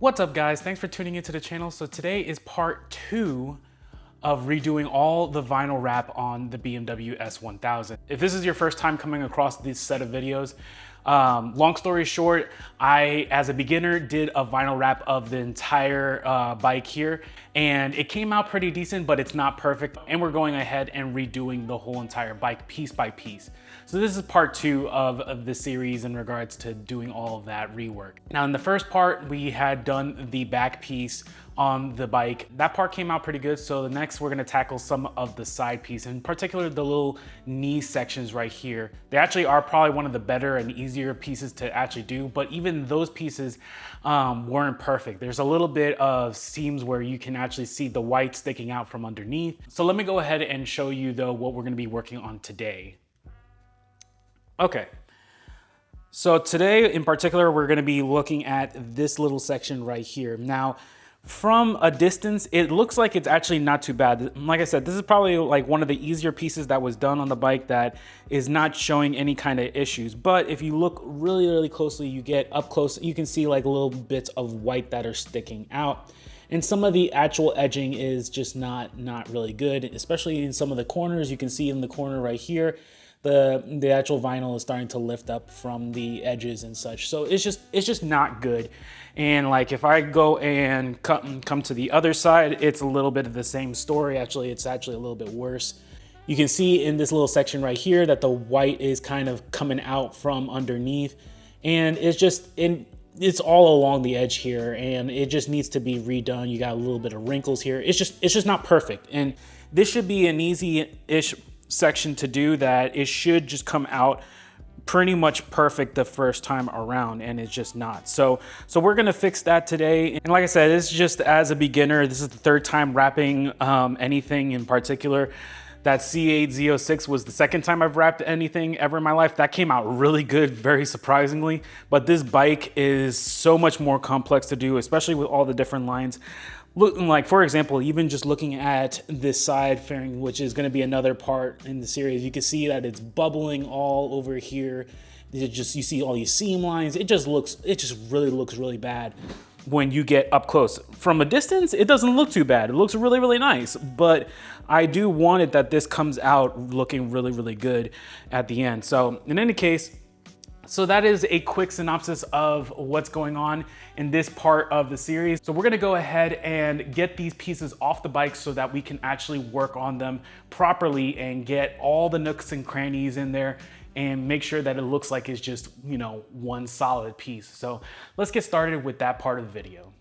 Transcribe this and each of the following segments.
What's up guys, thanks for tuning into the channel. So today is part 2 of redoing all the vinyl wrap on the BMW S1000. If this is your first time coming across this set of videos, long story short, I, as a beginner, did a vinyl wrap of the entire bike here, and it came out pretty decent, but it's not perfect. And we're going ahead and redoing the whole entire bike piece by piece. So this is part 2 of the series in regards to doing all of that rework. Now in the first part, we had done the back piece on the bike. That part came out pretty good. So the next we're gonna tackle some of the side piece, in particular the little knee sections right here. They actually are probably one of the better and easier pieces to actually do, but even those pieces weren't perfect. There's a little bit of seams where you can actually see the white sticking out from underneath. So let me go ahead and show you though what we're gonna be working on today. Okay. So today in particular, we're gonna be looking at this little section right here. Now, from a distance, it looks like it's actually not too bad. Like I said, this is probably like one of the easier pieces that was done on the bike that is not showing any kind of issues. But if you look really, really closely, you get up close, you can see like little bits of white that are sticking out. And some of the actual edging is just not really good, especially in some of the corners. You can see in the corner right here, the actual vinyl is starting to lift up from the edges and such. So it's just not good. And like if I go and come to the other side, it's a little bit of the same story. Actually, it's actually a little bit worse. You can see in this little section right here that the white is kind of coming out from underneath, and it's all along the edge here, and it just needs to be redone. You got a little bit of wrinkles here. It's just not perfect. And this should be an easy-ish section to do, that it should just come out pretty much perfect the first time around, and it's just not. So we're gonna fix that today. And like I said, it's just as a beginner, this is the third time wrapping anything in particular. That C8 Z06 was the second time I've wrapped anything ever in my life. That came out really good, very surprisingly. But this bike is so much more complex to do, especially with all the different lines. Looking like, for example, even just looking at this side fairing, which is going to be another part in the series, you can see that it's bubbling all over here. You see all these seam lines. It just really looks really bad when you get up close. From a distance, it doesn't look too bad. It looks really, really nice, but I do want it that this comes out looking really, really good at the end. So in any case, so that is a quick synopsis of what's going on in this part of the series. So we're gonna go ahead and get these pieces off the bike so that we can actually work on them properly and get all the nooks and crannies in there and make sure that it looks like it's just, you know, one solid piece. So let's get started with that part of the video.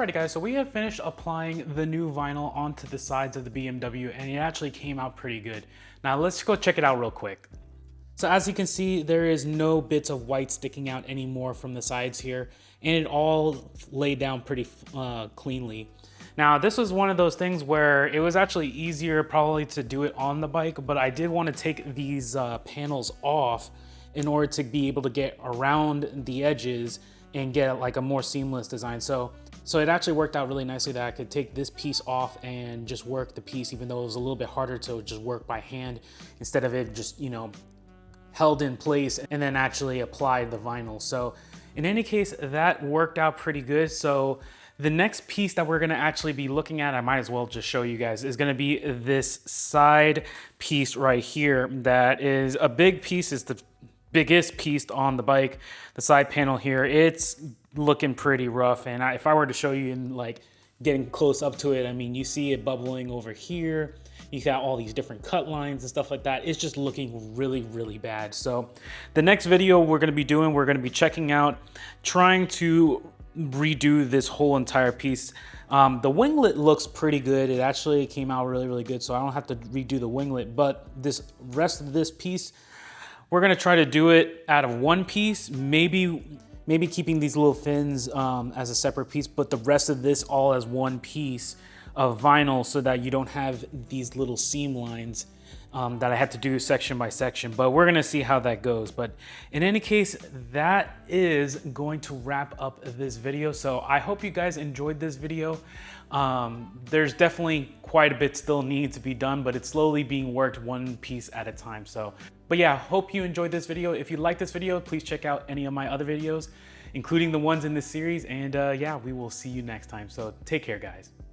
Alrighty guys, so we have finished applying the new vinyl onto the sides of the BMW, and it actually came out pretty good. Now let's go check it out real quick. So as you can see, there is no bits of white sticking out anymore from the sides here, and it all laid down pretty cleanly. Now this was one of those things where it was actually easier probably to do it on the bike, but I did want to take these panels off in order to be able to get around the edges and get like a more seamless design. So it actually worked out really nicely that I could take this piece off and just work the piece, even though it was a little bit harder to just work by hand instead of it just, you know, held in place and then actually applied the vinyl. So in any case, that worked out pretty good. So the next piece that we're gonna actually be looking at, I might as well just show you guys, is gonna be this side piece right here. That is a big piece, is the biggest piece on the bike. The side panel here, it's looking pretty rough. And if I were to show you in like getting close up to it, I mean, you see it bubbling over here. You got all these different cut lines and stuff like that. It's just looking really, really bad. So the next video we're gonna be doing, we're gonna be checking out, trying to redo this whole entire piece. The winglet looks pretty good. It actually came out really, really good. So I don't have to redo the winglet, but this rest of this piece, we're gonna try to do it out of one piece, maybe keeping these little fins as a separate piece, but the rest of this all as one piece of vinyl so that you don't have these little seam lines that I have to do section by section, but we're gonna see how that goes. But in any case, that is going to wrap up this video. So I hope you guys enjoyed this video. There's definitely quite a bit still needs to be done, but it's slowly being worked one piece at a time. So, but yeah, hope you enjoyed this video. If you like this video, please check out any of my other videos, including the ones in this series. And yeah, we will see you next time. So take care, guys.